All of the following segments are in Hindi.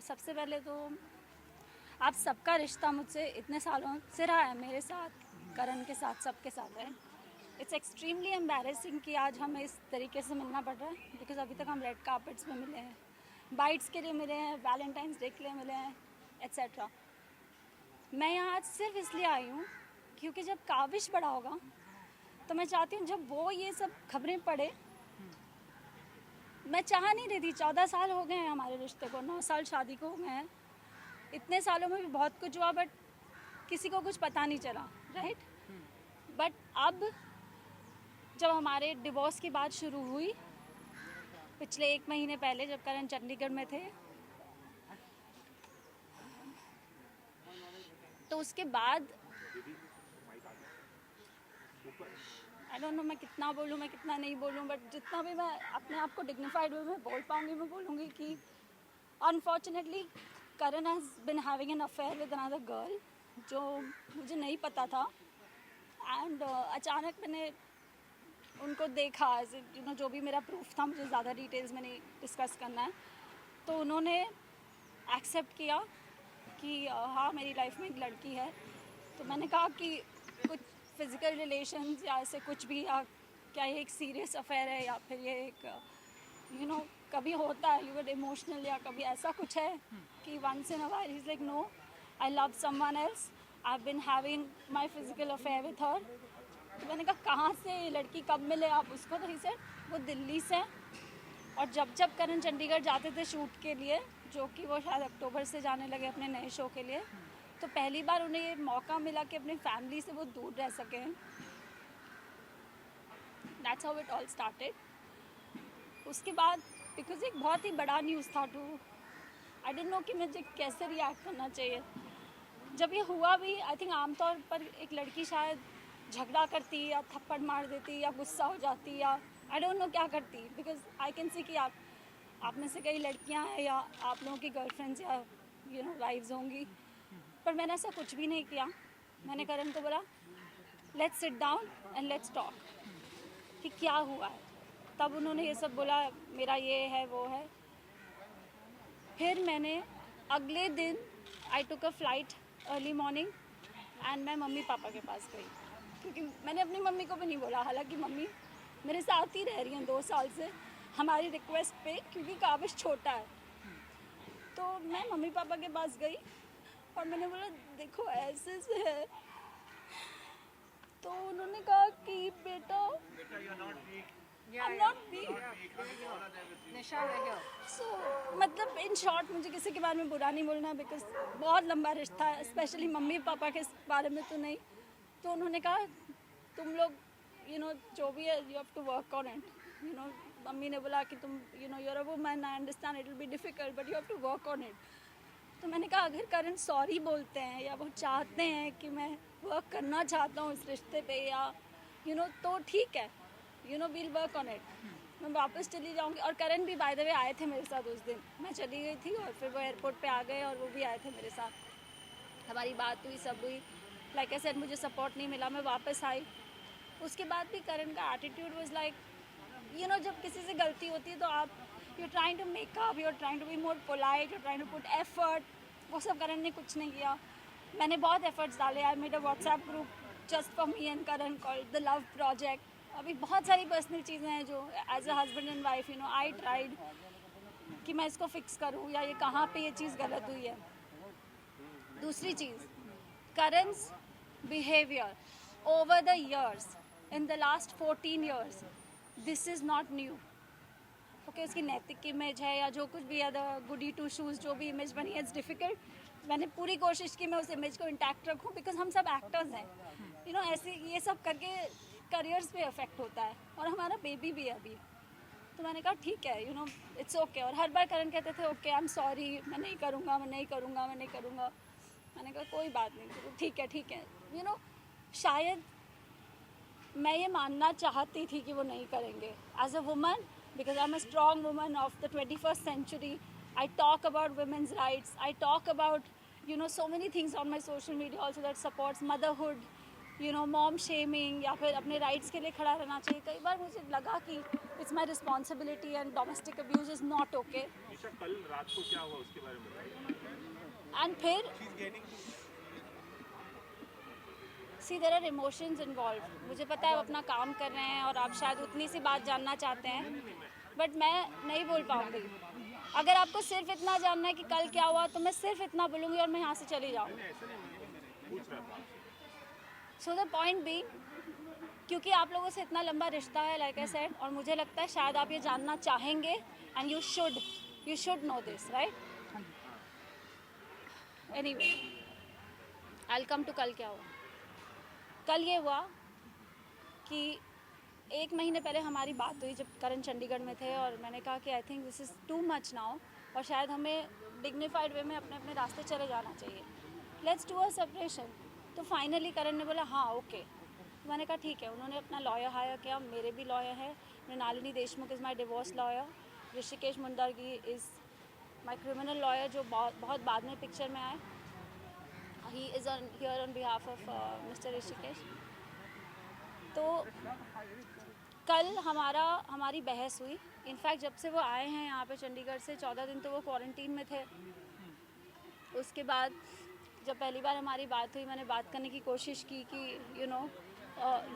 सबसे पहले तो आप सबका रिश्ता मुझसे इतने सालों से रहा है, मेरे साथ, करण के साथ, सबके साथ है। इट्स एक्सट्रीमली एम्बैरेसिंग कि आज हमें इस तरीके से मिलना पड़ रहा है, बिकॉज अभी तक हम रेड कार्पेट्स में मिले हैं, बाइट्स के लिए मिले हैं, वैलेंटाइंस डे के लिए मिले हैं, एट्सेट्रा। मैं यहाँ आज सिर्फ इसलिए आई हूँ क्योंकि जब काविश बड़ा होगा तो मैं चाहती हूँ जब वो ये सब खबरें पढ़े, मैं चाह नहीं रही थी। 14 साल हो गए हैं हमारे रिश्ते को, 9 साल शादी को हो गए हैं। इतने सालों में भी बहुत कुछ हुआ, बट किसी को कुछ पता नहीं चला, राइट। बट अब जब हमारे डिवोर्स की बात शुरू हुई पिछले 1 महीने पहले, जब करण चंडीगढ़ में थे, तो उसके बाद आई डोंट नो मैं कितना बोलूँ, मैं कितना नहीं बोलूँ, बट जितना भी मैं अपने आप को डिग्निफाइड वे में बोल पाऊँगी मैं बोलूँगी कि unfortunately Karan has been having an affair with another girl, जो मुझे नहीं पता था। एंड अचानक मैंने उनको देखा, यू नो, जो भी मेरा प्रूफ था, मुझे ज़्यादा डिटेल्स में नहीं डिस्कस करना है, तो उन्होंने एक्सेप्ट किया कि हाँ मेरी लाइफ में एक लड़की है। तो मैंने कहा कि कुछ फिज़िकल रिलेशंस या ऐसे कुछ भी, या क्या ये एक सीरियस अफेयर है, या फिर ये एक यू नो कभी होता है, यू गेट इमोशनल, या कभी ऐसा कुछ है कि once in a while he is like no, I love someone else, I have been having my physical affair with her. तो मैंने कहा कहाँ से ये लड़की, कब मिले आप उसको? तो ही सेड वो दिल्ली से। और जब करण चंडीगढ़ जाते थे शूट के लिए, जो कि वो शायद अक्टूबर से जाने लगे अपने नए शो के लिए, तो पहली बार उन्हें ये मौका मिला कि अपनी फैमिली से वो दूर रह सकें। That's how it all started. उसके बाद बिकॉज एक बहुत ही बड़ा न्यूज़ था टू, आई डोंट नो कि मुझे कैसे रिएक्ट करना चाहिए। जब ये हुआ भी, आई थिंक आमतौर पर एक लड़की शायद झगड़ा करती, या थप्पड़ मार देती, या गुस्सा हो जाती, या आई डोंट नो क्या करती, बिकॉज आई कैन सी कि आप में से कई लड़कियां हैं, या आप लोगों की गर्लफ्रेंड्स या यू नो वाइफ्स होंगी, पर मैंने ऐसा कुछ भी नहीं किया। मैंने करण को बोला let's sit down and let's talk कि क्या हुआ है। तब उन्होंने ये सब बोला, मेरा ये है वो है। फिर मैंने अगले दिन I took a flight early morning and मैं मम्मी पापा के पास गई, क्योंकि मैंने अपनी मम्मी को भी नहीं बोला, हालांकि मम्मी मेरे साथ ही रह रही हैं 2 साल से हमारी रिक्वेस्ट पे, क्योंकि काबिश छोटा है। तो मैं मम्मी पापा के पास गई और मैंने बोला देखो ऐसे से है। तो उन्होंने कहा कि बेटा I'm not weak. So, मतलब इन शॉर्ट मुझे किसी के बारे में बुरा नहीं बोलना, बिकॉज बहुत लंबा रिश्ता है, स्पेशली मम्मी पापा के बारे में तो नहीं। तो उन्होंने कहा तुम लोग यू नो जो भी है you have to work on it, you know. Mummy ने बोला कि तुम you know you're a woman, I understand it will be difficult but you have to work on it. तो मैंने कहा अगर करण सॉरी बोलते हैं, या वो चाहते हैं कि मैं वर्क करना चाहता हूँ इस रिश्ते पे, या यू नो, तो ठीक है, you know we'll work on it. मैं वापस चली जाऊँगी। और करण भी बाय द वे आए थे मेरे साथ उस दिन, मैं चली गई थी और फिर वो एयरपोर्ट पे आ गए और वो भी आए थे मेरे साथ। हमारी बात हुई, सब हुई। लाइक आई सेड मुझे सपोर्ट नहीं मिला, मैं वापस आई। उसके बाद भी करण का attitude was like, you know, जब किसी से गलती होती है तो आप you are trying to make up, you are trying to be more polite, you are trying to put effort. वो सब करण ने कुछ नहीं किया। मैंने बहुत एफर्ट्स डाले। I made a WhatsApp group just for me and Karan called the love project. अभी बहुत सारी पर्सनल चीज़ें हैं जो as a husband and wife, you know, I tried कि मैं इसको फिक्स करूँ, या ये कहाँ पे ये चीज़ गलत हुई है। दूसरी चीज़, करण's behavior over the years, in the last 14 years, this is not new. Okay, उसकी नैतिक इमेज है या जो कुछ भी है, द गुडी टू शूज़ जो भी इमेज बनी है, इट्स डिफ़िकल्ट। मैंने पूरी कोशिश की मैं उस इमेज को इंटैक्ट रखूं, बिकॉज हम सब एक्टर्स हैं, यू नो। ऐसे ये सब करके करियर्स पे अफेक्ट होता है, और हमारा बेबी भी है अभी। तो मैंने कहा ठीक है, यू नो, इट्स ओके। और हर बार करण कहते थे ओके, आई एम सॉरी, मैं नहीं करूँगा, मैं नहीं करूँगा, मैं नहीं करूँगा। मैंने कहा कोई बात नहीं, ठीक है, यू नो। शायद मैं ये मानना चाहती थी कि वो नहीं करेंगे as a woman, because I am a strong woman of the 21st century. I talk about women's rights. I talk about, you know, so many things on my social media also that supports motherhood, mom shaming या फिर अपने राइट्स के लिए खड़ा रहना चाहिए. कई बार मुझे लगा कि it's my responsibility and domestic abuse is not okay. कल रात को क्या हुआ उसके बारे में बताइए. एंड फिर सी देयर आर इमोशंस इन्वॉल्व. मुझे पता है आप अपना काम कर रहे हैं और आप शायद उतनी सी बात जानना चाहते हैं, बट मैं नहीं बोल पाऊँगी. अगर आपको सिर्फ इतना जानना है कि कल क्या हुआ तो मैं सिर्फ इतना बोलूँगी और मैं यहाँ से चली जाऊँगी. सो द पॉइंट बी, क्योंकि आप लोगों से इतना लंबा रिश्ता है लाइक आई सेड, और मुझे लगता है शायद आप ये जानना चाहेंगे and you should know this, right? Anyway, I will come to कल क्या हुआ. कल ये हुआ कि 1 महीने पहले हमारी बात हुई जब करण चंडीगढ़ में थे, और मैंने कहा कि I think this is too much now और शायद हमें डिग्निफाइड वे में अपने अपने रास्ते चले जाना चाहिए. Let's do a separation. तो फाइनली करण ने बोला हाँ ओके. तो मैंने कहा ठीक है. उन्होंने अपना लॉयर हायर किया. मेरे भी लॉयर हैं. Mrinalini Deshmukh is my divorce lawyer. Rishikesh Mundargi is my criminal lawyer, जो बहुत बाद में पिक्चर में आए. He is here on behalf of mister Rishikesh. तो कल हमारी बहस हुई. इनफैक्ट जब से वो आए हैं यहाँ पे चंडीगढ़ से 14 दिन तो वो क्वारंटीन में थे. उसके बाद जब पहली बार हमारी बात हुई, मैंने बात करने की कोशिश की कि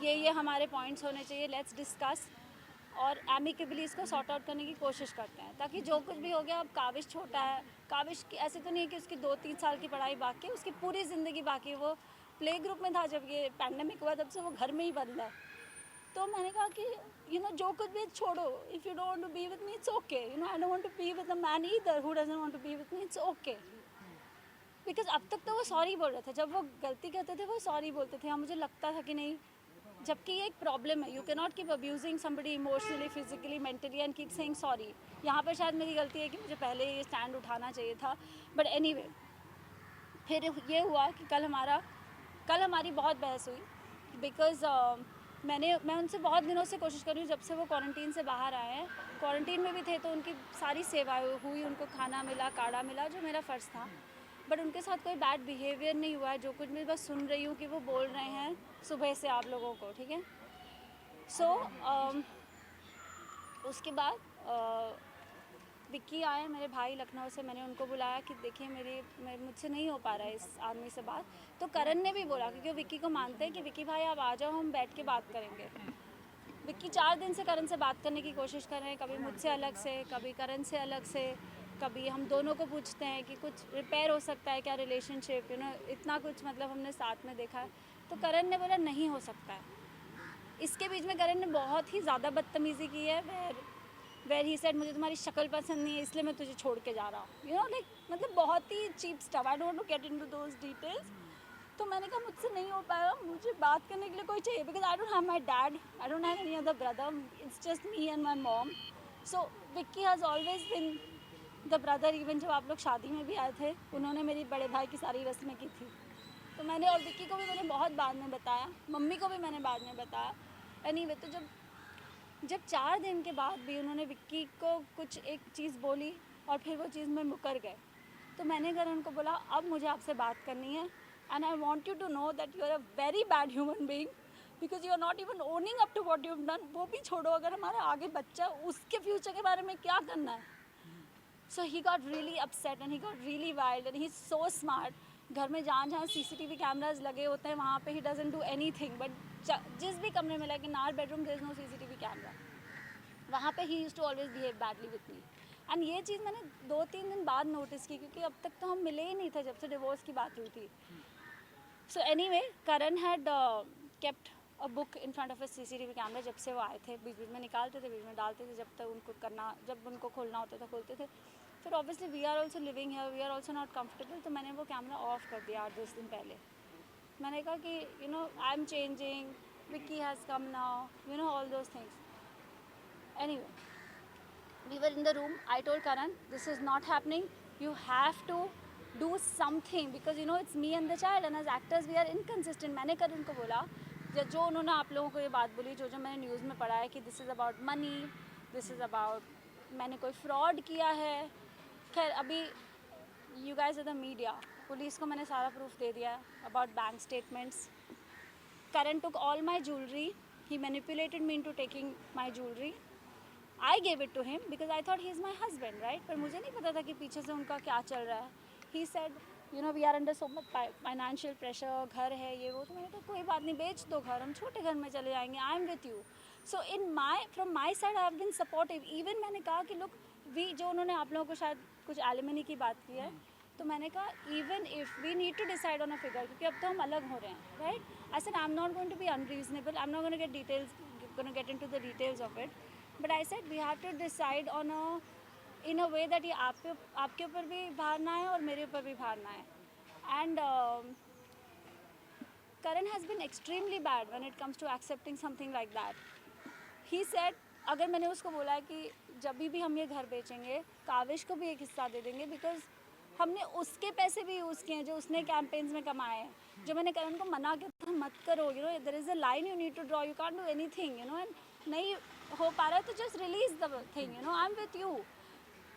ये हमारे पॉइंट्स होने चाहिए, लेट्स डिस्कस और एमिकेबली इसको सॉर्ट आउट करने की कोशिश करते हैं, ताकि जो कुछ भी हो गया. अब काविश छोटा है. काविश की ऐसे तो नहीं है कि उसकी 2-3 साल की पढ़ाई बाकी है, उसकी पूरी ज़िंदगी बाकी है. वो प्ले ग्रुप में था जब ये पैंडेमिक हुआ, तब से वो घर में ही बंद है. तो मैंने कहा कि जो कुछ भी छोड़ो. If you don't want to be with me it's okay. I don't want to be with a man either who doesn't want to be with me. It's okay. Because अब तक तो वो सॉरी बोल रहे थे. जब वो गलती करते थे वो सॉरी बोलते थे. हाँ, मुझे लगता था कि नहीं, जबकि ये एक प्रॉब्लम है. You can not keep abusing somebody emotionally, physically, mentally and keep saying sorry. यहाँ पर शायद मेरी गलती है कि मुझे पहले ये स्टैंड उठाना चाहिए था. बट एनीवे, फिर ये हुआ कि कल हमारी बहुत बहस हुई. बिकॉज मैं उनसे बहुत दिनों से कोशिश कर रही हूँ, जब से वो क्वारंटीन से बाहर आए हैं. क्वारंटीन में भी थे तो उनकी सारी सेवाएं हुई, उनको खाना मिला, काढ़ा मिला, जो मेरा फ़र्ज़ था. बट उनके साथ कोई बैड बिहेवियर नहीं हुआ है. जो कुछ मैं बस सुन रही हूँ कि वो बोल रहे हैं सुबह से आप लोगों को, ठीक है. सो उसके बाद विक्की आए, मेरे भाई लखनऊ से. मैंने उनको बुलाया कि देखिए मुझसे नहीं हो पा रहा है इस आदमी से बात. तो करण ने भी बोला, क्योंकि विक्की को मानते हैं कि विक्की भाई आप आ जाओ, हम बैठ के बात करेंगे. विक्की 4 दिन से करण से बात करने की कोशिश कर रहे हैं. कभी मुझसे अलग से, कभी करण से अलग से, कभी हम दोनों को पूछते हैं कि कुछ रिपेयर हो सकता है क्या रिलेशनशिप. इतना कुछ मतलब हमने साथ में देखा है. तो करण ने बोला नहीं हो सकता है. इसके बीच में करण ने बहुत ही ज़्यादा बदतमीज़ी की है. वेर ही सेड मुझे तुम्हारी शक्ल पसंद नहीं है इसलिए मैं तुझे छोड़ के जा रहा हूँ. लाइक मतलब बहुत ही cheap stuff. I don't know get into those details. तो मैंने कहा मुझसे नहीं हो पाएगा, मुझे बात करने के लिए कोई चाहिए. Because I don't have my dad, I don't have any other brother, it's just me and my mom. So Vicky has always been the brother. Even जब आप लोग शादी में भी आए थे, उन्होंने मेरी बड़े भाई की सारी रस्में की थी. तो मैंने, और विक्की को भी मैंने बहुत बाद में बताया, मम्मी को भी मैंने बाद में बताया. एनीवे, तो जब 4 दिन के बाद भी उन्होंने विक्की को कुछ एक चीज़ बोली और फिर वो चीज़ में मुकर गए, तो मैंने करण को बोला अब मुझे आपसे बात करनी है. And I want you to know that you are a very bad human being, because you are not even owning up to what you have done. वो भी छोड़ो, अगर हमारा आगे बच्चा, उसके फ्यूचर के बारे में क्या करना है. So he got really upset and he got really wild and he is so smart. घर में जहाँ CCTV कैमराज लगे होते हैं वहाँ पे ही doesn't do anything. But जिस भी कमरे में, like in our bedroom there is no CCTV camera, वहाँ पे ही used to always behave badly with me. And ये चीज़ मैंने 2-3 दिन बाद नोटिस की, क्योंकि अब तक तो हम मिले ही नहीं थे जब से डिवोर्स की बात हुई थी. So anyway, Karan had kept a book in front of a CCTV camera. जब से वो आए थे, बीच बीच में निकालते थे, बीच में डालते थे, जब तक उनको करना, जब उनको खोलना होता था खोलते थे. फिर obviously we are also living here, we are also not comfortable. तो मैंने वो कैमरा ऑफ कर दिया 8-10 दिन पहले. मैंने कहा कि I am changing, Vicky has come now, all those things. Anyway, we were in the room. I told Karan, this is not happening. You have to do something because it's me and the child, and as actors we are inconsistent. मैंने करण को बोला, जो उन्होंने आप लोगों को ये बात बोली, जो मैंने न्यूज़ में पढ़ा है कि this is about money, this is about मैंने कोई फ्रॉड किया है. खैर, अभी you guys are the media, police को मैंने सारा प्रूफ दे दिया about bank statements. Karan took all my jewelry. He manipulated me into taking my jewelry. I gave it to him because I thought he's my husband, right? पर मुझे नहीं पता था कि पीछे से उनका क्या चल रहा है. He said, you know, we are under so much financial pressure. घर है ये वो. तो मैंने कहा कोई बात नहीं, बेच दो घर, हम छोटे घर में चले जाएंगे. I am with you. So from my side I have been supportive. Even मैंने कहा कि look, जो उन्होंने आप लोगों को शायद कुछ एलिमनी की बात की है, तो मैंने कहा even if we need to decide on a figure, क्योंकि अब तो हम अलग हो रहे हैं, right? I said I am not going to be unreasonable, I am not going get into the details of it, but I said we have to decide on in a way that ये आपके ऊपर भी भार ना है और मेरे ऊपर भी भार ना है. And Karan has been extremely bad when it comes to accepting something like that. He said, अगर मैंने उसको बोला है कि जब भी हम ये घर बेचेंगे काविश को भी एक हिस्सा दे देंगे, बिकॉज हमने उसके पैसे भी यूज़ किए हैं जो उसने कैंपेन्स में कमाए हैं. जो मैंने करण को मना किया था मत करो, you know there is a line you need to draw, you can't do anything, you know, and नहीं हो पा रहा है तो just release the thing, you know, I am with you.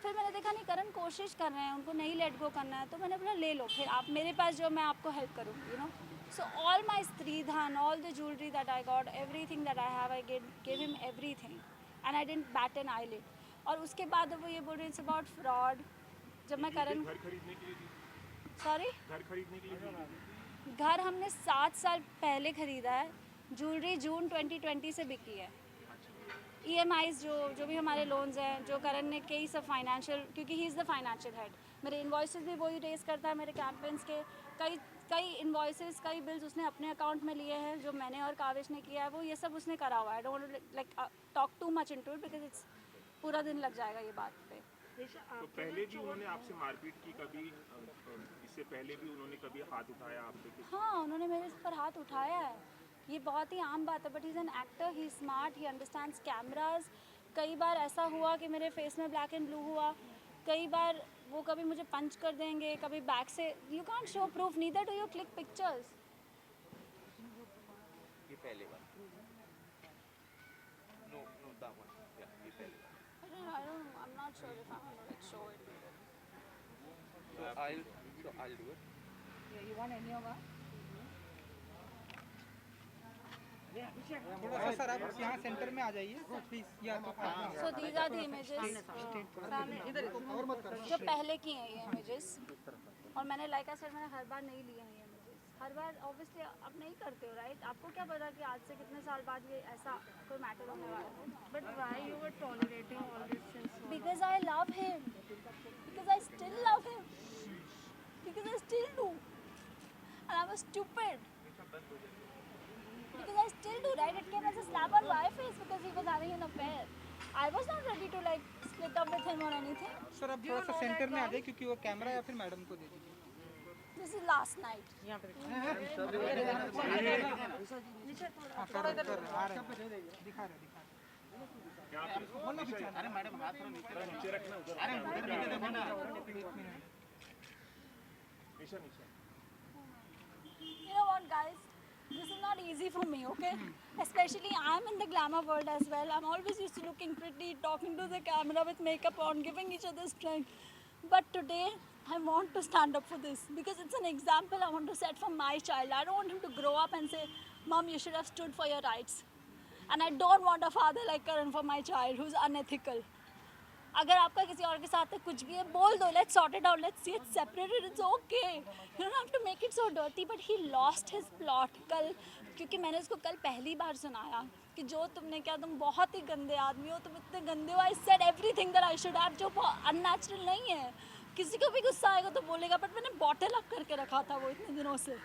फिर मैंने देखा नहीं करण कोशिश कर रहे हैं, उनको नहीं लेट गो करना है, तो मैंने बोला ले लो, फिर आप मेरे पास जो मैं आपको हेल्प करूँगी, you know. So all my Stridhan, all the jewelry that I got, everything that I have, I gave him everything, and I didn't bat an eyelid. और उसके बाद वो ये बोल रहे हैं it's about fraud. जब मैं करण घर खरीदने के लिए दी? सॉरी घर खरीदने के लिए दी? घर हमने 7 साल पहले ख़रीदा है. ज्वेलरी जून 2020 से बिकी है. EMIs जो भी हमारे लोन्स हैं, जो करण ने कई सब फाइनेंशियल, क्योंकि he is the financial head, मेरे इन्वॉइसेस भी वही रेस करता है, मेरे कैंपेन्स के कई इन्वॉइसेस, कई बिल्स उसने अपने अकाउंट में लिए हैं जो मैंने और काविश ने किया है, वो ये सब उसने करा हुआ है. I don't like talk too much into it because it's पूरा दिन लग जाएगा ये बात पे. तो पहले भी उन्होंने आपसे मारपीट की कभी? इससे पहले भी उन्होंने कभी हाथ उठाया आप पे? हाँ, उन्होंने मेरे पर हाथ उठाया है, ये बहुत ही आम बात है. But he is an actor, he smart, he understands cameras. कई बार ऐसा हुआ कि मेरे फेस में ब्लैक एंड ब्लू हुआ, कई बार वो कभी मुझे पंच कर देंगे, कभी बैक से. You can't show proof, neither do you click pictures. ये पहले बार नो दैट वन या ये पहले बार I don't know, I'm not sure if I'm gonna like show it. so I'll do it. Yeah, you want any of that? थोड़ा सा सर आप यहाँ सेंटर में आ जाइए प्लीज. या तो So these are the images. जो पहले की हैं ये images. और मैंने like I said, मैंने हर बार नहीं लिए हैं ये images. हर बार obviously आप नहीं करते हो, right? आपको क्या पता कि आज से कितने साल बाद ये ऐसा कोई मैटर होने वाला है. But why you were tolerating all this since? Because I love him. Because I still love him. Because I still do. And I was stupid. Because I still do, right? It came as a slap on my face because he was having an affair. I was not ready to like split up with him or anything. Sir आप थोड़ा सा सेंटर में आ जाइए क्योंकि वो कैमरा या फिर मैडम को दे दीजिए. This is last night. हाँ सर आ रहे हैं, दिखा रहे. क्या अरे मैडम हाथ थोड़ा नीचे रखना, उधर. अरे उधर नीचे देखो ना. नीचे. You know what, guys? This is not easy for me, okay? Especially I'm in the glamour world as well. I'm always used to looking pretty, talking to the camera with makeup on, giving each other strength. But today, I want to stand up for this because it's an example I want to set for my child. I don't want him to grow up and say, Mom, you should have stood for your rights. And I don't want a father like Karan for my child who's unethical. अगर आपका किसी और के साथ कुछ भी है बोल दो, let's sort it out, let's see it separated, it's okay. You don't have to make it so dirty. But he lost his plot कल, क्योंकि मैंने उसको कल पहली बार सुनाया कि जो तुमने किया, तुम बहुत ही गंदे आदमी हो, तुम इतने गंदे हो. I said everything that I should have, जो unnatural नहीं है. किसी को भी गुस्सा आएगा तो बोलेगा, बट मैंने बॉटल अप करके रखा था वो इतने दिनों से.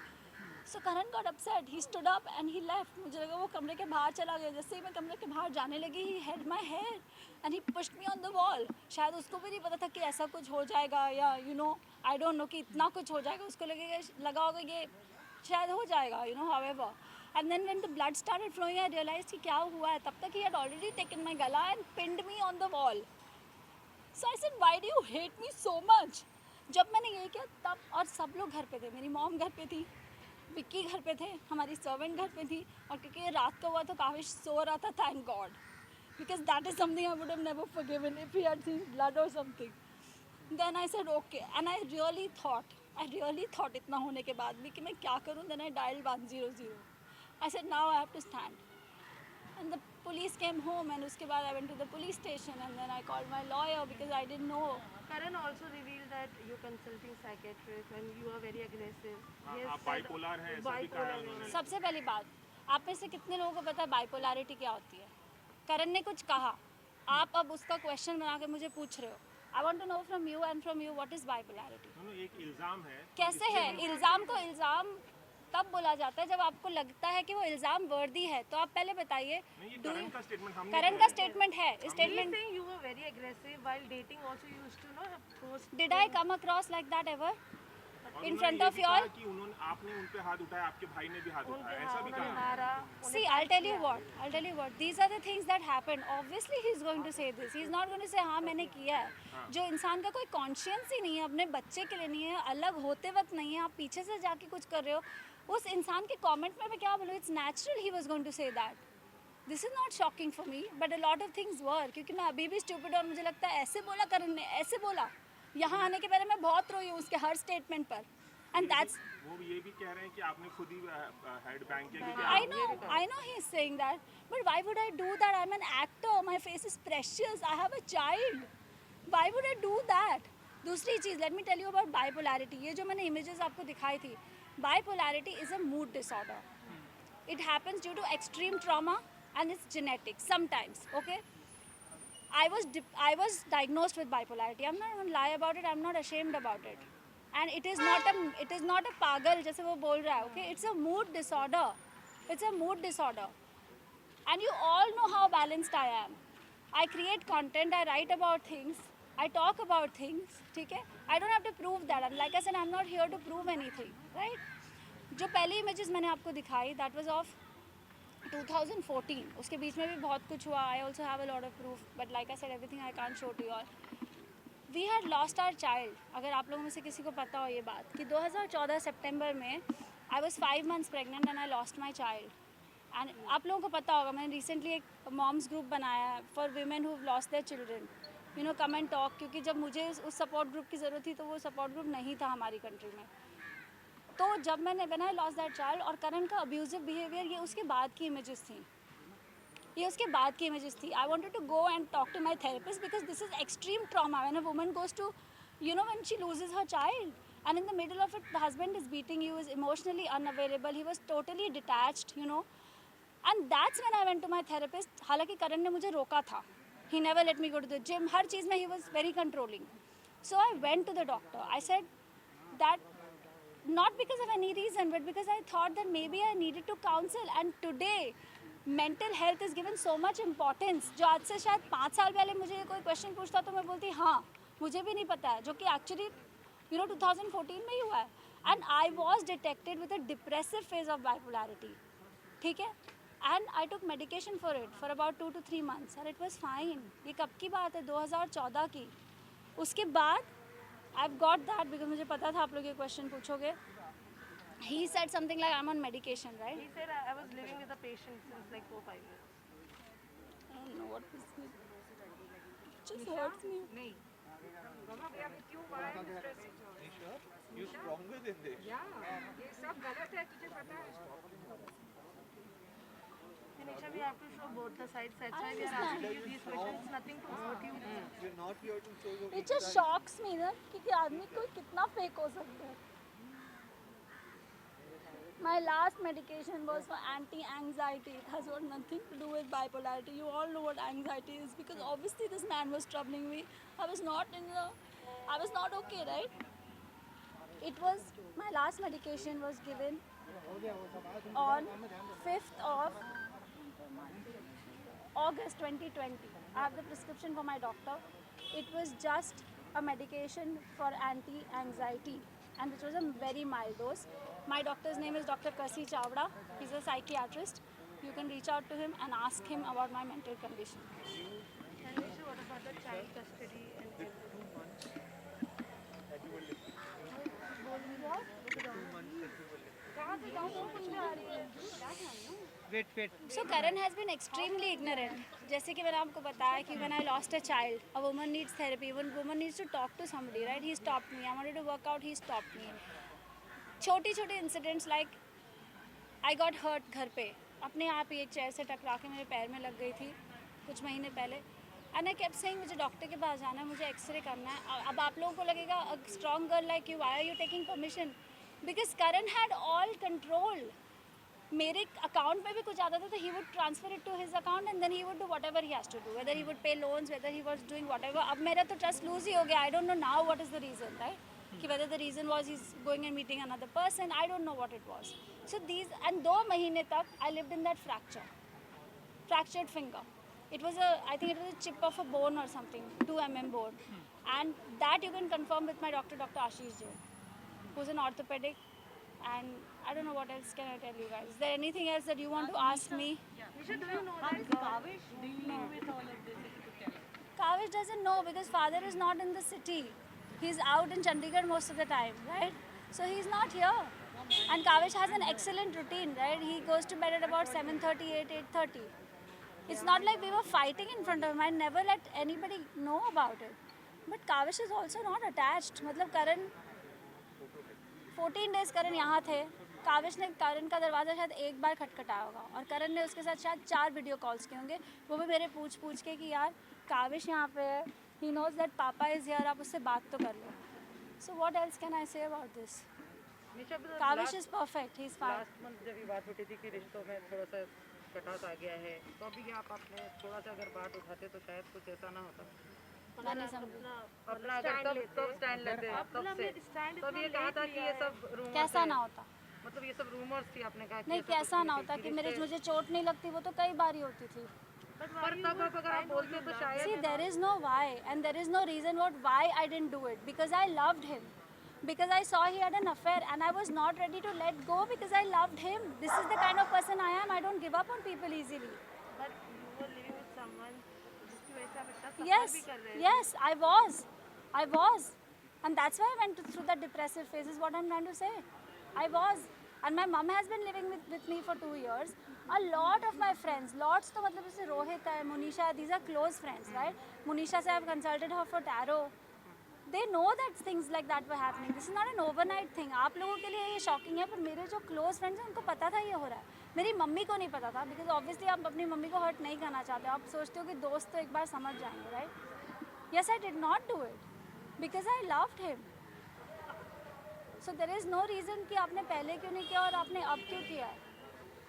So Karan got upset. He stood up and he left. मुझे लगा वो कमरे के बाहर चला गया. जैसे ही मैं कमरे के बाहर जाने लगी, he held my hair and he pushed me on the wall. शायद उसको भी नहीं पता था कि ऐसा कुछ हो जाएगा, या you know, I don't know कि इतना कुछ हो जाएगा. उसको लगा होगा ये शायद हो जाएगा, you know, however. And then when the blood started flowing, I realized कि क्या हुआ है. तब तक he had already taken my gala and pinned me on the wall. So I said, why do you hate me so much? जब मैंने ये किया तब, और सब लोग घर पे थे. मेरी मॉम घर पे थी, विक्की घर पे थे, हमारी सर्वेंट घर पे थी. और क्योंकि ये रात का हुआ तो काविश सो रहा था, thank God, because that is something I would have never forgiven if he had seen blood और something. Then I said okay, and I really thought इतना होने के बाद भी कि मैं क्या करूं. Then I dial 100. I said, now I have to stand. And the police came home, and उसके बाद I went to the police station, and then I called my lawyer because I didn't know. Karan also revealed that you're consulting psychiatrist and you are very aggressive. He has आप said बाइपोलर हैं ऐसा भी कहा है उन्होंने। सबसे पहली बात, आप में से कितने लोगों को पता है बाइपोलैरिटी क्या होती है? करण ने कुछ कहा, आप अब उसका क्वेश्चन बना के मुझे पूछ रहे हो। I want to know from you and from you what is bipolarity? एक इल्जाम है। कैसे है? इल्ज़ाम को इल्ज़ाम तब बोला जाता है जब आपको लगता है कि वो इल्ज़ाम वर्दी है, तो आप पहले बताइए। नहीं, ये करण का स्टेटमेंट हमने करण का स्टेटमेंट है, He's statement. saying you were very aggressive while dating. Also, you used to know have post. Did I come across like that ever? और In उन्होंने front ये of भी you all? कहा कि उन्होंने आपने उन पे हाथ उठाया, आपके भाई ने भी हाथ उनके उठाया, हाँ ऐसा भी उन्होंने कहा। मारा। See, I'll tell you what. These are the things that happen. Obviously, he's going to say this. He's not going to say हाँ मैंने किया है। जो इंसान का कोई कॉन्शियंस ही नहीं है, अपने बच्चे के लिए नहीं है, अलग होते वक्त नहीं है, आप पीछे से जाके कुछ कर रहे हो, उस इंसान के कमेंट में मैं क्या बोलूँ? It's natural he was going to say that. This is not shocking for me, but a lot of things were. क्योंकि मैं अभी भी stupid और मुझे लगता है ऐसे बोला करण ने, ऐसे बोला। यहाँ आने के पहले मैं बहुत रोई हूँ उसके हर स्टेटमेंट पर। And that's वो ये भी कह रहे हैं कि आपने खुद ही हेड बैंक किया क्योंकि I know he's saying that, but why would I do that? I'm an actor. My face is precious. I have a child. Why would I do that? दूसरी चीज़, let me tell you about bipolarity. ये जो मैंने images आपको दिखाई थी, bipolarity is a mood disorder. It happens due to extreme trauma and it's genetic sometimes. Okay. I was diagnosed with bipolarity. I'm not going to lie about it. I'm not ashamed about it. And it is not a pagal जैसे वो बोल रहा है. Okay, it's a mood disorder. It's a mood disorder. And you all know how balanced I am. I create content. I write about things. I talk about things. ठीक है? I don't have to prove that. And like I said, I'm not here to prove anything. Right? जो पहली images मैंने आपको दिखाई, that was of 2014. उसके बीच में भी बहुत कुछ हुआ. I also have a lot of proof. But like I said, everything I can't show to you all. We had lost our child. अगर आप लोगों में से किसी को पता हो ये बात कि 2014 सितंबर में I was 5 months pregnant and I lost my child. And आप लोगों को पता होगा मैंने recently एक moms group बनाया है for women who've lost their children. You know, come and talk. क्योंकि जब मुझे उस support group की ज़रूरत थी तो वो support group नहीं था हमारी country में. तो जब मैंने when I lost that child और करण का abusive behavior ये उसके बाद की images थी. ये उसके बाद की images थी. I wanted to go and talk to my therapist because this is extreme trauma when a woman goes to, you know, when she loses her child and in the middle of it the husband is beating you, is emotionally unavailable, he was totally detached, you know. And that's when I went to my therapist. हालांकि करण ने मुझे रोका था. He never let me go to the gym. हर चीज़ में he was very controlling. So I went to the doctor. I said that not because of any reason, but because I thought that maybe I needed to counsel. And today, mental health is given so much importance. जो आज से शायद 5 साल पहले मुझे कोई question पूछता तो मैं बोलती हाँ मुझे भी नहीं पता है, जो कि actually you know 2014 में ही हुआ है. And I was detected with a depressive phase of bipolarity. ठीक है? And I took medication for it for about 2 to 3 months and it was fine. ये कब की बात है? 2014 की. उसके बाद I've got that because मुझे पता था आप लोग ये question पूछोगे. He said something like I'm on medication, right? He said I was living with a patient since like 4-5 years. I don't know what this is. It just hurts me. नहीं Mama, we are with you. Why are you stressed? You stronger than this. Yeah, ये सब गलत है तुझे पता है. Nisha, we have to show both the sides. That's why we are asking you these questions. It's nothing to hurt you. You're not here to show your It just shocks me ना कि आदमी को कितना fake हो सकता है. My last medication was for anti-anxiety. It has got nothing to do with bipolarity. You all know what anxiety is because obviously this man was troubling me. I was not okay, right? My last medication was given on 5th of August 2020. I have the prescription for my doctor. It was just a medication for anti-anxiety and which was a very mild dose. My doctor's name is Dr. Kasi Chavda. He's a psychiatrist. You can reach out to him and ask him about my mental condition. And Nisha, what about the child custody and everything? Wait. So Karan has been extremely ignorant. जैसे कि मैंने आपको बताया कि when I lost a child, a woman needs therapy. When woman needs to talk to somebody, right? He stopped me. I wanted to work out. He stopped me. छोटी incidents like I got hurt घर पे, अपने आप ही एक चेयर से टकरा के मेरे पैर में लग गई थी कुछ महीने पहले। एंड आई केप्ट सेइंग मुझे डॉक्टर के पास जाना है, मुझे एक्सरे करना है। अब आप लोगों को लगेगा a strong girl like you, why are you taking permission? Because Karan had all control. मेरे अकाउंट में भी कुछ आता था तो he would transfer it to his account and then he would do whatever he has to do, whether he would pay loans, whether he was doing whatever. अब मेरा तो ट्रस्ट लूज ही हो गया। I don't know now what is the reason, right? कि whether the reason was he's going and meeting another person, I don't know what it was. So these, and 2 महीने तक I lived in that fractured finger. It was I think it was a chip of a bone or something, 2 mm bone. And that you can confirm with my doctor, Dr. Ashish Jain, who's an orthopedic. And I don't know what else can I tell you guys. Is there anything else that you want to ask me? Nisha, do you know How that is Kavish dealing with all of this, if you could tell us? Kavish doesn't know because father is not in the city. He's out in Chandigarh most of the time, right? So he's not here. And Kavish has an excellent routine, right? He goes to bed at about 7:30, 8:30. It's not like we were fighting in front of him. I never let anybody know about it. But Kavish is also not attached. मतलब करण 14 days करण यहाँ थे। काविश ने करण का दरवाज़ा शायद एक बार खटखटाया होगा और करण ने उसके साथ शायद 4 वीडियो कॉल्स किए होंगे, वो भी मेरे पूछ के कि यार काविश यहाँ पे है, he knows that papa is here, आप उससे बात तो कर लो। So what else can I say about this? Nisha, Kavish is perfect, he is fine. Last month जब ये बात होती थी कि रिश्तों में थोड़ा सा कटास आ गया है, तो अभी आप अपने थोड़ा सा अगर बात उठाते तो शायद कुछ ऐसा ना होता। मैं नहीं समझी अपना अगर तब स्टैंड लेते तब से, तब ये कहा था कि ये सब रूमर्स कैसा ना होता, मतलब ये सब रूमर्स थी, आपने कहा कि नहीं ये सब कैसा ना कुछ होता नहीं कि थी, मेरे रिश्ते- मुझे चोट नहीं लगती, वो तो कई बार ही होती थी। पर तब अगर आप बोलते तो शायद See, there is no why, and there is no reason why I didn't do it. Because I loved him. Because I saw he had an affair, and I was not ready to let go because I loved him. This is the kind of person I am. I don't give up on people easily. but you were living with someone जिसकी वजह से आप इतना suffer Yes, भी कर रहे थे। yes, I was, and that's why I went through that depressive phase. Is what I'm trying to say. I was, and my mom has been living with me for 2 years. A lot of my friends, lots तो मतलब जैसे रोहित है, Munisha, these are close friends, right? Munisha से I've consulted her for tarot. They know that things like that were happening. This is not an overnight thing. आप लोगों के लिए ये शॉकिंग है, पर मेरे जो क्लोज फ्रेंड्स हैं उनको पता था ये हो रहा है। मेरी मम्मी को नहीं पता था, बिकॉज ऑब्वियसली आप अपनी मम्मी को हर्ट नहीं करना चाहते। आप सोचते हो कि दोस्त तो एक बार समझ जाएंगे, right? Yes, I did not do it because I loved him. So there is no reason कि आपने पहले क्यों नहीं किया और आपने अब क्यों किया है,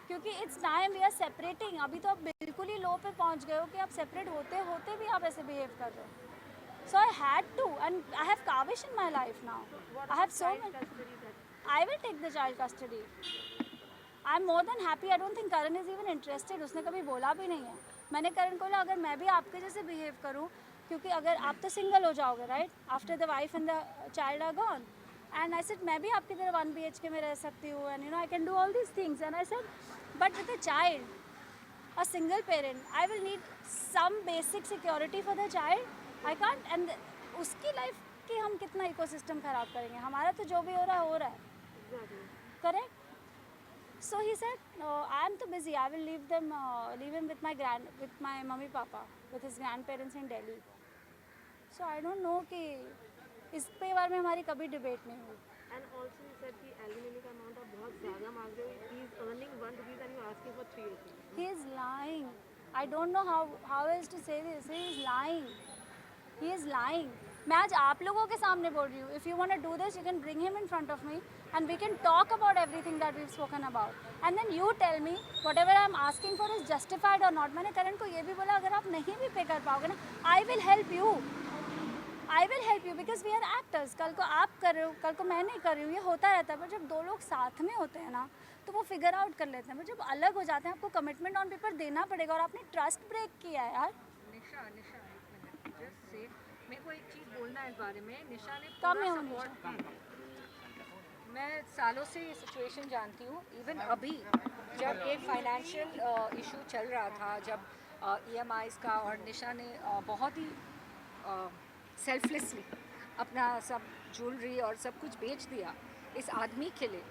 क्योंकि it's time we are separating. अभी तो आप बिल्कुल ही लो पे पहुंच गए हो कि आप सेपरेट होते होते भी आप ऐसे बिहेव कर रहे हो। So I had to, and I have Kavish in my life now. I have so many. I will take the child custody. I'm more than happy. I don't think Karan is even interested. उसने कभी बोला भी नहीं है। मैंने करण को बोला अगर मैं भी आपके जैसे बिहेव करूँ, क्योंकि अगर आप तो सिंगल हो जाओगे, right, after the wife and the child are gone, and I said मैं भी आपकी तरह 1 BHK में रह सकती हूँ, and you know I can do all these things. And I said but with a child, a single parent, I will need some basic security for the child. I can't, and उसकी लाइफ कि हम कितना इकोसिस्टम खराब करेंगे, हमारा तो जो भी हो रहा है correct? So he said I am too busy, I will leave him with my mummy papa, with his grandparents in Delhi. So I don't know कि इस पे बारे में हमारी कभी डिबेट नहीं हुई। And also you said कि alimony का amount आप बहुत ज़्यादा मांग रहे हो। He is earning 1 rupees and you are asking for 3 rupees. He is lying. I don't know how else to say this. He is lying. He is lying. मैं आज आप लोगों के सामने बोल रही हूँ। If you want to do this, you can bring him in front of me and we can talk about everything that we've spoken about. And then you tell me whatever I'm asking for is justified or not. मैंने करण को ये भी बोला अगर आप नहीं भी पे कर पाओगे ना, I will help you. I will help you because we are actors. कल को आप कर रहे हो, कल को मैं नहीं कर रही हूँ, ये होता रहता है। पर जब 2 लोग साथ में होते हैं ना, तो वो फिगर आउट कर लेते हैं। पर जब अलग हो जाते हैं, आपको कमिटमेंट ऑन पेपर देना पड़ेगा, और आपने ट्रस्ट ब्रेक किया है यार। निशा एक मिनट जस्ट से मेरे को एक चीज़ बोलना है इस बारे में। निशा ने कम पूरा है वो सपोर्ट, मैं सालों से ये सिचुएशन जानती हूँ। इवन अभी जब एक फाइनेंशियल इशू चल रहा था, जब EMIs का, और निशा ने बहुत ही सेल्फलेसली अपना सब ज्वेलरी और सब कुछ बेच दिया इस आदमी के लिए।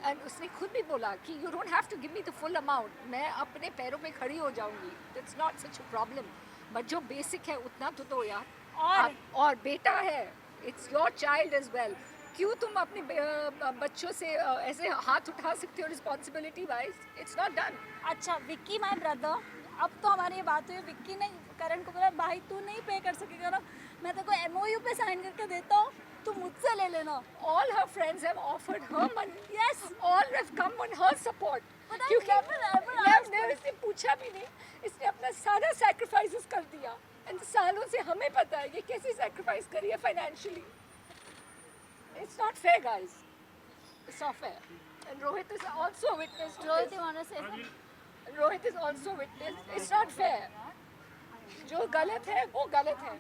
एंड उसने खुद भी बोला कि you don't have to give me the full amount, मैं अपने पैरों पे खड़ी हो जाऊंगी, it's not such a problem, but जो बेसिक है उतना तो दो यार। और बेटा है, it's your child as well. क्यों तुम अपने बच्चों से ऐसे हाथ उठा सकते हो responsibility wise? It's not done. अच्छा विक्की माय ब्रदर, अब तो हमारी ये बात हुई, विक्की ने करण को बोला भाई तू नहीं पे कर सकेगा ना, मैं तेरे को MOU पे साइन करके देता हूँ, तू मुझसे ले लेना। All her friends have offered her money. Yes. All have come on her support. But I क्योंकि never asked मैं इसने पूछा भी नहीं, इसने अपना सारा सैक्रिफाइसेस कर दिया। एंड सालों से हमें पता है कि कैसे सैक्रिफाइस करी है financially. It's not fair, guys. It's not fair. And Rohit is also witness to Rohit this. You want to say something? Rohit is also witness. It's not fair. जो गलत है वो गलत है।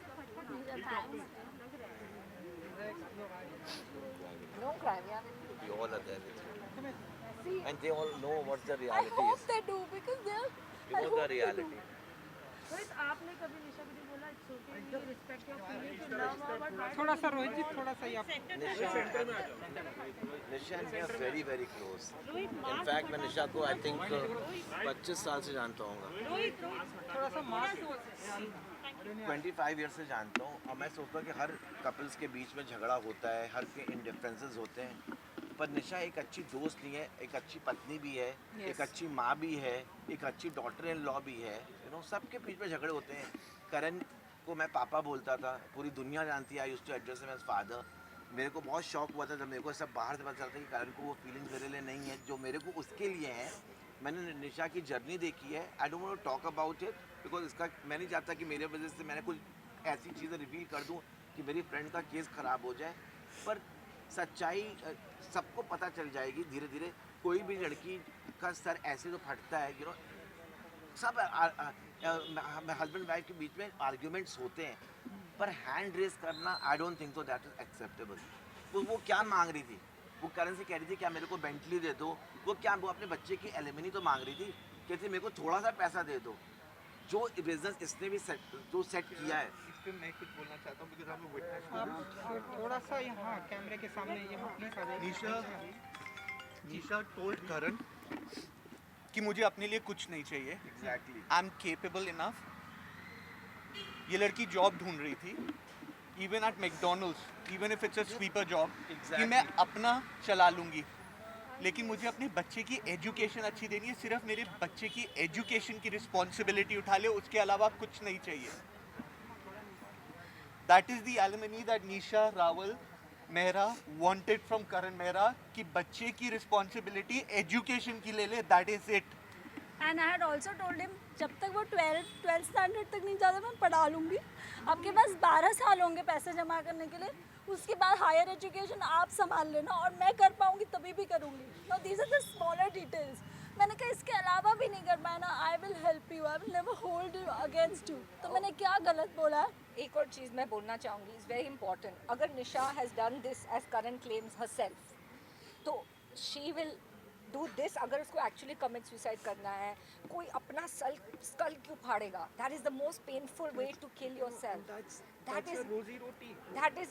No crime, yeah. We all are there with you. See, And they all know what the I reality hope is. they do because they're. You know the reality. Rohit आपने कभी निशा को नहीं बोला it's okay we respect your feelings to love her but थोड़ा सा रोहित जी, थोड़ा सा ही आप निशा and me are very very close. In fact मैं निशा को I think 25 साल से जानता हूँ, थोड़ा सा मास्क 25 ईयर से जानता हूँ। और मैं सोचता हूँ कि हर कपल्स के बीच में झगड़ा होता है, हर के इंडिफरेंसेस होते हैं, पर निशा एक अच्छी दोस्त नहीं है, एक अच्छी पत्नी भी है, एक अच्छी माँ भी है, एक अच्छी डॉटर इन लॉ भी है। यू नो सबके बीच में झगड़े होते हैं। करण को मैं पापा बोलता था, पूरी दुनिया जानती है, I used to address him as father. मेरे को बहुत शौक हुआ था जब मेरे को सब बाहर से पता चलता कि करण को वो फीलिंग्स मेरे लिए नहीं है जो मेरे को उसके लिए हैं। मैंने निशा की जर्नी देखी है, I don't want to talk about it because इसका मैं नहीं चाहता कि मेरे वजह से मैंने कुछ ऐसी चीज़ें रिवील कर दूँ कि मेरी फ्रेंड का केस ख़राब हो जाए। पर सच्चाई सबको पता चल जाएगी धीरे धीरे। कोई भी लड़की का सर ऐसे जो फटता है, यू नो सब हस्बैंड वाइफ के बीच में आर्ग्यूमेंट्स होते हैं, पर हैंड रेस करना I don't think so that is acceptable. वो क्या मांग रही थी? वो करण से कह रही थी क्या मेरे को बेंटली दे दो, वो अपने बच्चे की एलिमनी तो मांग रही थी, कहती मेरे को थोड़ा सा पैसा दे दो। जो बिजनेस इसने भी सेट किया है। इस पे मैं कुछ बोलना चाहता हूँ बिकॉज हम विटनेस आप थोड़ा सा यहाँ कैमरे के सामने यहाँ प्लीज आ जाइए। निशा टोल्ड करण कि मुझे अपने लिए कुछ नहीं चाहिए, exactly I am capable enough. ये लड़की जॉब ढूंढ रही थी, even at McDonald's, even if it's a sweeper job, कि मैं अपना चला लूँगी, लेकिन मुझे अपने बच्चे की एजुकेशन अच्छी देनी है। सिर्फ मेरे बच्चे की एजुकेशन की रिस्पॉन्सिबिलिटी उठा ले, उसके अलावा कुछ नहीं चाहिए। That is the alimony that Nisha Rawal Mehra wanted from Karan Mehra, कि बच्चे की रिस्पॉन्सिबिलिटी एजुकेशन की ले ले, that is it. And I had also told him जब तक वो 12th स्टैंडर्ड तक नहीं जाता मैं पढ़ा लूँगी, आपके पास 12 साल होंगे पैसे जमा करने के लिए, उसके बाद हायर एजुकेशन आप संभाल लेना और मैं कर पाऊँगी तभी भी करूँगी। No these are the smaller details. मैंने कहा इसके अलावा भी नहीं कर पाया ना, I will help you, I will never hold you against you. तो मैंने क्या गलत बोला है? एक और चीज़ मैं बोलना चाहूँगी, इज़ वेरी इंपॉर्टेंट। अगर Nisha has done this as Karan claims herself, तो शी विल डू दिस। अगर उसको एक्चुअली कमिट सुसाइड करना है, कोई अपना स्कल क्यों फाड़ेगा? That is the most painful way to kill your self. That is रोजी रोटी दैट इज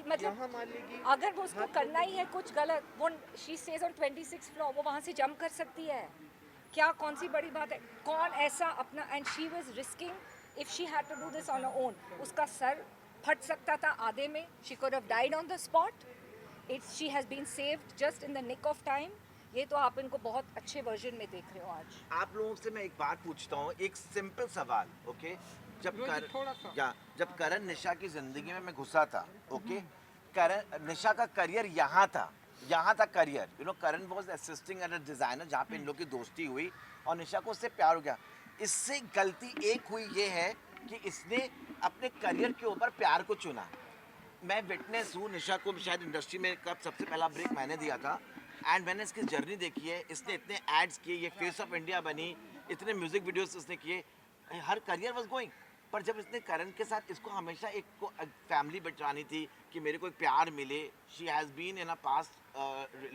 मतलब मान लेगी अगर वो उसको करना ही है कुछ गलत, वो she stage on 26th floor, वो वहाँ से जंप कर सकती है। क्या कौन सी बड़ी बात है? कौन ऐसा अपना, and she was risking if she had to do this on her own. उसका सर फट सकता था आधे में, she could have died on the spot. It's she has been saved just in the nick of time. ये तो आप इनको बहुत अच्छे वर्जन में देख रहे हो आज। आप लोगों से मैं एक बात पूछता हूँ, एक सिंपल सवाल, ओके? जब करण निशा की जिंदगी में मैं घुसा था, ओके, करण निशा का करियर यहाँ था career, you know, Karan was assisting at a designer जहाँ पे इन लोग की दोस्ती हुई और निशा को उससे प्यार हो गया। इससे गलती एक हुई ये है कि इसने अपने करियर के ऊपर प्यार को चुना। मैं विटनेस हूँ, निशा को शायद इंडस्ट्री में कब सबसे पहला ब्रेक मैंने दिया था, एंड मैंने इसकी जर्नी देखी है। इसने इतने एड्स किए, ये फेस ऑफ इंडिया बनी, इतने म्यूजिक वीडियोस इसने किए, हर करियर वाज गोइंग। पर जब इसने करण के साथ, इसको हमेशा एक फैमिली बचानी थी कि मेरे को एक प्यार मिले। She has been in a past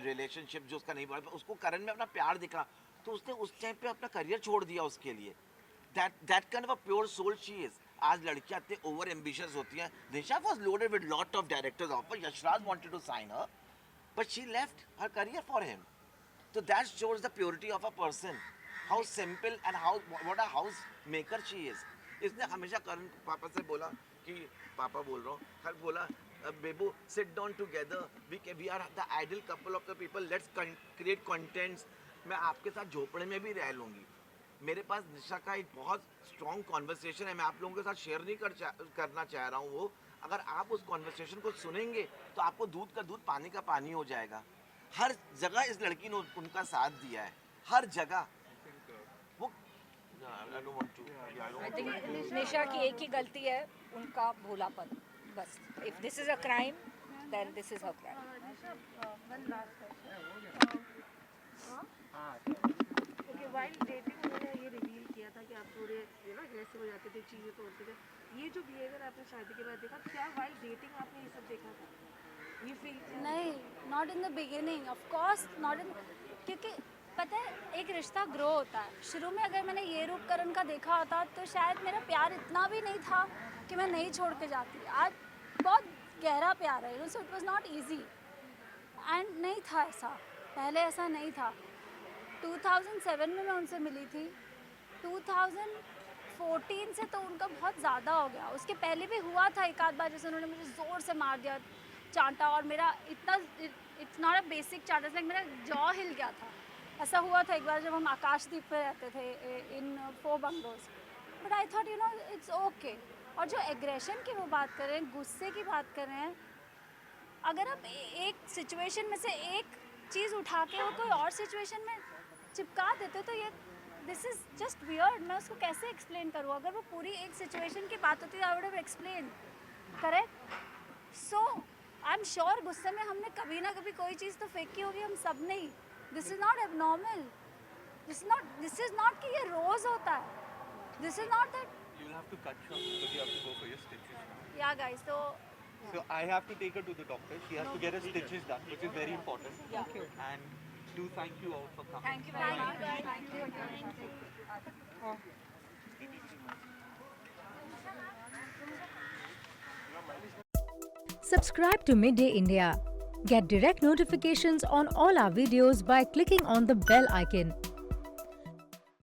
relationship जो उसका नहीं बढ़ा, उसको करण में अपना प्यार दिखा, तो उसने उस टाइम पे अपना करियर छोड़ दिया उसके लिए। That kind of a pure soul she is. आज लड़कियां इतने ओवर एम्बिशियस होती हैं। Nisha was loaded with lot of directors offer, Yashraj wanted to sign her, but she left her career for him. So that shows the purity of a person, how simple and what a house maker she is. इसने हमेशा करण पापा से बोला कि पापा बोल रहा हूँ, हर बोला Bebo, sit down together. We are the ideal couple of the people. Let's create contents. मैं आपके साथ झोपड़े में भी रह लूँगी. मेरे पास निशा का एक बहुत स्ट्रॉन्ग कॉन्वर्सेशन है. मैं आप लोगों के साथ शेयर नहीं करना चाह रहा हूँ. वो अगर आप उस कॉन्वर्सेशन को सुनेंगे तो आपको दूध का दूध पानी का पानी हो जाएगा. हर जगह इस लड़की ने उनका साथ दिया है. हर जगह. वो I don't want to. I think Nisha की एक ही गलती है, उनका भोलापन. बस if this is a crime then this is her crime. Okay, while dating उन्होंने ये रिवील किया था कि आप थोड़े अग्रेसिव हो जाते थे, चीज़ें तोड़ते थे. ये जो बिहेवियर आपने शादी के बाद देखा, क्या वाइल डेटिंग आपने ये सब देखा था? ये फील नहीं, not in the beginning, of course not in. क्योंकि पता है एक रिश्ता ग्रो होता है. शुरू में अगर मैंने ये रूप करण का देखा होता तो शायद मेरा प्यार इतना भी नहीं था कि मैं नहीं छोड़ के जाती. आज बहुत गहरा प्यार है, so it was not easy. And नहीं था ऐसा, पहले ऐसा नहीं था. 2007 में मैं उनसे मिली थी. 2014 से तो उनका बहुत ज़्यादा हो गया. उसके पहले भी हुआ था एक आध बार, जैसे उन्होंने मुझे ज़ोर से मार दिया, चांटा, और मेरा इतना, इट्स नॉट अ बेसिक चांटा, लाइक मेरा जॉ हिल गया था. ऐसा हुआ था एक बार जब हम आकाशदीप पे रहते थे इन 4 bungalows. But I thought it's okay. और जो एग्रेशन की वो बात कर रहे हैं, गुस्से की बात कर रहे हैं, अगर आप एक सिचुएशन में से एक चीज़ उठा के वो कोई और सिचुएशन में चिपका देते तो ये दिस इज़ जस्ट वियर्ड. मैं उसको कैसे एक्सप्लेन करूँ? अगर वो पूरी एक सिचुएशन की बात होती आई would have explain. Correct. So I am sure गुस्से में हमने कभी ना कभी कोई चीज़ तो फेंकी होगी, हम सब ने ही. This is not abnormal. This is not कि ये रोज़ होता है. This is not that. You'll have to cut short because you have to go for your stitches. या guys, So I have to take her to the doctor. She has to get her stitches done, which is very important. Thank you. And do thank you all for coming. Thank you very much. Subscribe to Midday India. Get direct notifications on all our videos by clicking on the bell icon.